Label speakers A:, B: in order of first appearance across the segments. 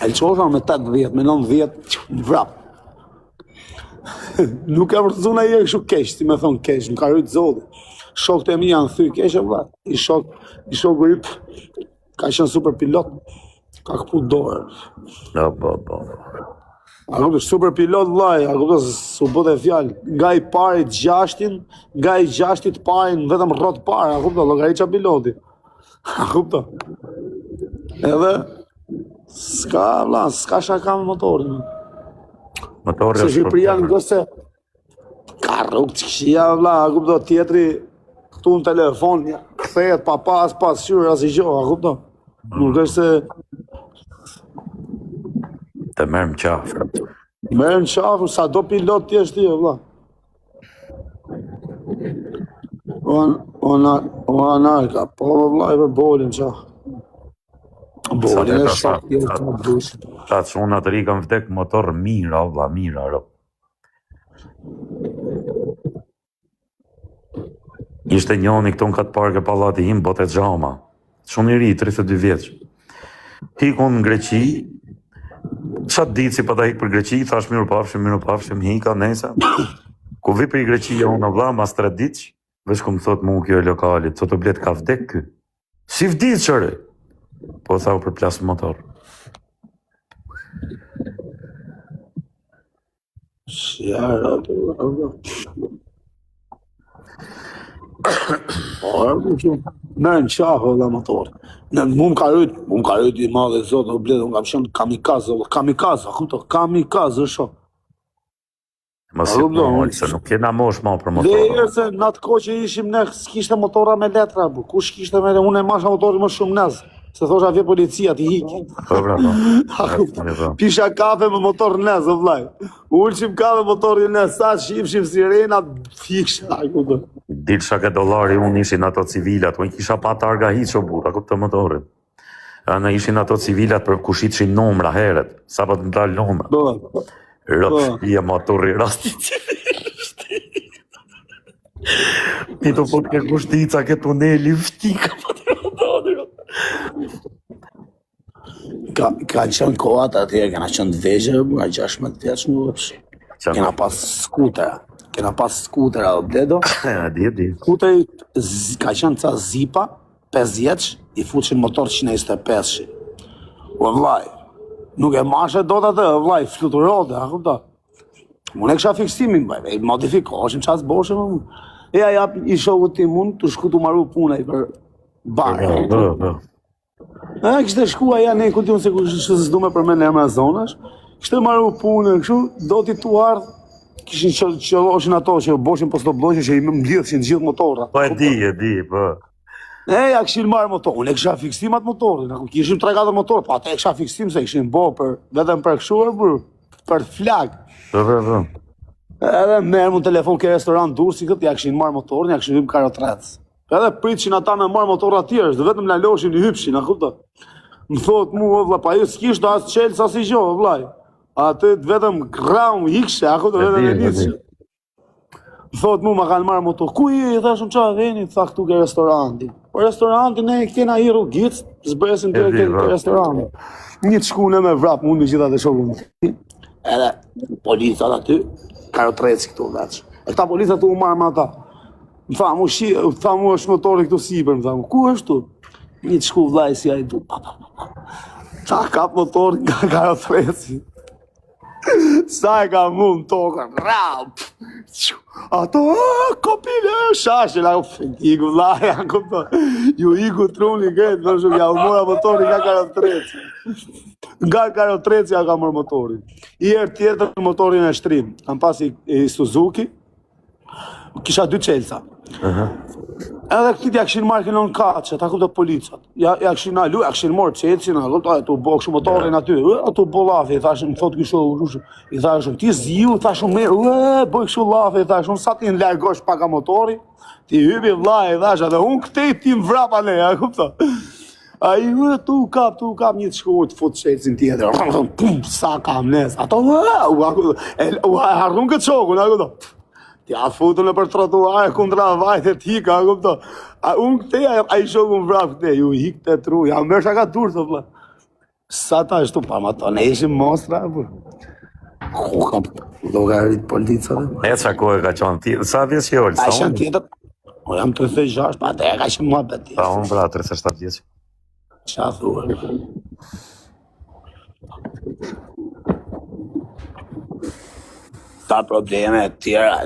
A: Elqosha me 80, me 90, vrap. Nuk e vërtëzuna i e kështu keq, si me thonë keq, nuk ka rritë zodi. Shokët e mi janë thy keq e vla. I shok rip, ka qenë super pilot, ka këpu dorë. A kuptoj super pilot vllai, a kuptoj su bote fjalë, nga i pari 6-in, nga i 6-it parin vetëm rrot parë, a kuptoj llogariça piloti. A kuptoj. Edhe s'ka shaka me motorin.
B: Motori
A: Se Shqipëria në se ka rrugë të këshia, vlla, a kuptoj, tjetri këtu në telefon, kthehet pa pasqyrë as i gjë, a kuptoj. Nuk është se
B: të merrem qafë.
A: merën qafë, sa do pilot t'jesh ti, vlla. O anarka, po vlla, i për bolin qa. Bolin e shok t'jesh të më dush.
B: Ta që unë atë rikën vdek motor mira, vlla, mira, ro. Ishte njoni këtu në këtë parke pallati im, bote xhama. Shumë i ri, 32 vjeç. Hikun në Greqi, qatë ditë si pa ta hikë për Greqi, thash miru pafshim, hika, nesa. Ku vi për i Greqia unë vlla, mas 3 ditë, veç ku më thot mu kjo e lokalit, thot o blet ka vdek kë. Si vdic qëre? Po tha u për plasë motor.
A: Shjara, merën qafë dhe motor. Mu më ka rrit i madhe zotë, o bledë, unë kam qenë kamikaze, kamikaze, shok.
B: Mos i pëmojnë, se nuk kena mosh ma për motor.
A: Dhe e se në atë ko që ishim ne, s'kishte motora me letra, bu. Kush kishte me, unë e masha motorin më shumë nes. Se thosha vje policia t'i hiki. Pisha kafe me motor nes, o vlaj. Ullqim kafe motorin nes, sa shifshim sirenat, fiksha.
B: Dilësha ke dolari, unë ishin ato civilat, unë kisha pa targa hiq o burra, ku të motorin. Në ishin ato civilat për kushitshin numra heret, sa pa të më dalë numra. Rëpshpia motori rasti civilisht. Mi të po ke kushtica ke tuneli vtika pa të motorin.
A: Ka qenë kohat atje, kena qenë të vegje, a 16 vjeç më vëpsh. Kena pas skutera, o bledo.
B: Di.
A: Skuteri ka qenë ca zipa, 5 vjeç, i fuqin motor 125. O vlaj, nuk e mashe do të atë, vlaj, fluturode, a kupta. Unë e kësha fiksimin, i modifikoshim qas boshe më mund. E a jap i shokut ti mund të shku të maru puna i për barë. E kështë e shku aja ne, ku ti unë se kështë s'du me përmen e Amazonash, kështë e maru punë, kështu, do ti tu ardhë, kishin qëlloshin ato që boshin po s'do bloshin që i më mblidhshin gjithë motorra.
B: Po e di, po.
A: Ja kishin marrë motor, unë e kisha fiksim atë motorin, kishim 3-4 motor, po atë e kisha fiksim se kishin bo vetëm për këshuar, për flag. Edhe merë mu telefon ke restorant Dursi këtë, ja kishin marrë motorin, ja kishin hypë karotrecë. Edhe pritshin ata me marrë motorra tjerës, dhe vetëm laloshin i hypshin, a kupta. Më thot mu, vla, pa ju s'kishtë asë qelës asë i gjohë, vlaj. Atë vetëm gram, hikshe, a kupta, vetëm e njësë. Thot mu ma kanë marrë motor, ku i thashëm qa veni, tha këtu ke restoranti. Po restoranti ne kena i rrugit, zbresim të ke restoranti. Një të shkune me vrap, unë në gjitha të shokun. Edhe policat aty, karotreci këtu veç. E këta policat të u marrë me ata. Më tha mu është motori këtu siber, më tha mu, ku është tu? Një të shku vlaj si a i du, ta kap motorin nga karotreci. Sa e ka mund tokën, rap! Ato, kopile, shashe, iku vlaja, ju iku truni këtë, në shumë, ja u mora motorin nga karotreci. Nga karotreci ja ka mërë motorin. I erë tjetër motorin e shtrim, kam pas i Suzuki, kisha 2 qelsa. Edhe këtit ja këshin marrë kënon kache, ta kuptë policat. Ja këshin alu, ja këshin morë qelsin, tu bo këshu motorin aty, tu bo lafi, i thashën, më thotë këshu, i thashën, ti ziu, i thashën, boj këshu lafi, i thashën, sa ti në largosh paka motori, ti hybi vlaj, i thashën, dhe unë këtej ti më vrapa ne, ja kuptë. A i tu kap një të shku, të fut qelsin tjetër, pum, sa kam nes, ato, harrun këtë shokun, ja kuptë. Ja futën e për trotuar, kundra vajt e tika, kupto. Unë këte, a i shokë më vrap këte, ju hik të tru, ja mërësha ka dur, të vla. Sa ta ashtu pa ma to, ne ishim mostra, bur. Ku kam llogarit policave?
B: E qa kohë ka qenë ti? Sa vjeç je ol?
A: A
B: Sa
A: ishen
B: unë?
A: tjetër? O jam 36, pa te ka ishin mua beti.
B: Sa unë pra 37 vjeç.
A: Qa thua? Ta probleme e tjera,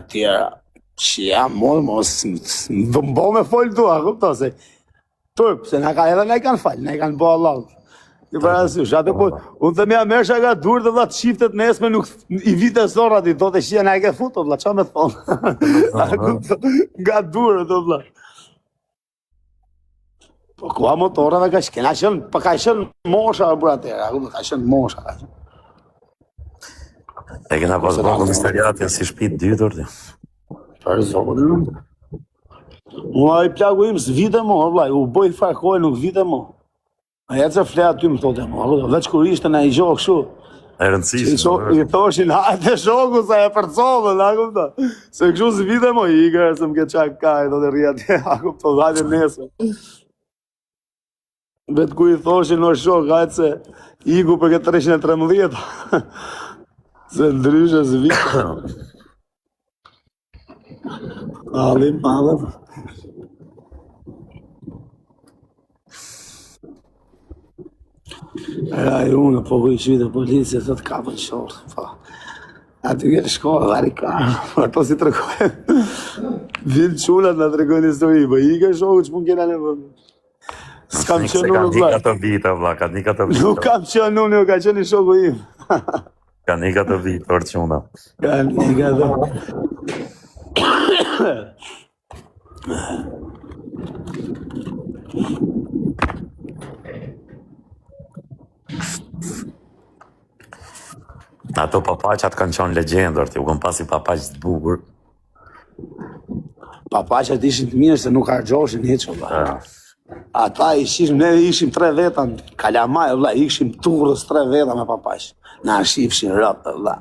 A: që jam mos më me folë tua, kupto se turp, se na edhe i kanë falë, na i kanë bo Allah. Ti parasysh, atë po, unë të mja mersha nga dur dhe vla të shiftet nesme nuk i vite zorra ti, do të shia na e ke futo, vla, qa me thonë? Nga dur, do vla. Po kua motorave ka shkena qënë, pa ka qënë mosha, bura tjera, ka qënë mosha.
B: E kena pas bo komisariatin si shtëpi dytur ti.
A: Për zotin. Mua i plagu im s'vite mo, vla, u boj farkoj nuk vite mo. A jetë se fleja ty më thote mo, veç kur ishte na i gjohë këshu.
B: E rëndësishme.
A: I thoshin, hajde shoku sa e përcovën, a kupta. Se këshu s'vite mo, i gërë se më ke qak kaj, do të rria tje, a kupta, hajde nesme. Vetë ku i thoshin në shok, hajde se iku për këtë 313. Se ndryshe s'vite. Alim. Era unë, po ku i qyte policia, të të kapën shorë, po. Aty ke shkollë, vari ka, ato si të rekojnë. Vinë qullat nga të rekojnë histori, po i ke shokë që mund kena në vëmë. S'kam qenë unë,
B: vla. Ka një 4 vite, vla, ka një 4 vite.
A: Nuk kam qenë unë, jo ka qenë i shoku im.
B: Ka një 4 vite, orquna.
A: Ka një 4
B: Ato papaqat kanë qenë legjendër, ti u kanë pasi papaq të bukur.
A: Papaqat ishin të mirë se nuk harxhoshin hiç valla. Ata ne ishim 3 veta, kalamaj valla, ishim turrës 3 veta me papaq. Na shifshin rrap valla.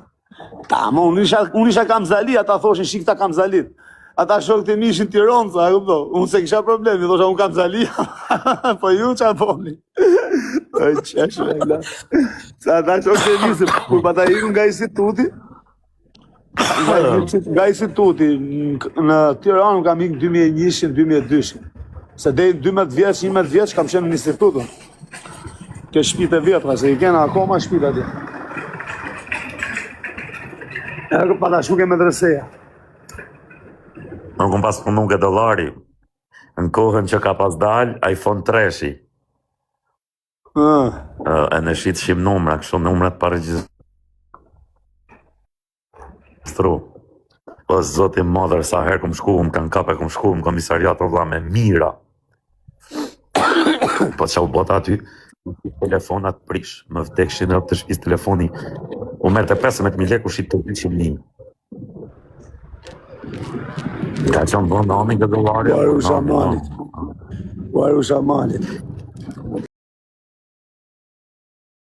A: Tamo, unë isha Kamzali, ata thoshin shik ta Kamzalit. Ata shokët e mi ishin Tiranë, a kupto? Unë se kisha problemi, thosha unë Kamzali. Po ju qa boni? Oj, qesh valla. Se ata shokët e mi se kur pa ta ikun nga instituti, nga instituti në Tiranë kam ikë 2001, 2002. Se deri 12 vjeç, 11 vjeç kam qenë në institutën. Ke shtëpitë e vjetra, se i kena akoma shtëpitë atje. Edhe pa ta shku ke medreseja.
B: Unë kom pas punu ke dollari, në kohën që ka pas dal, iPhone 3-shi. E në shqim numra, kështu numrat pa regjistru. Po zoti madhër sa herë kom shku, më kanë kape kom shku në komisariat o vla me mira. Po që u bota aty, telefonat prish, më vdekshin rëp të shpis telefoni, u merte 15.000 leku shqit të 200.000. Ka qënë bënë nami nga dollari.
A: Varu Shamalit.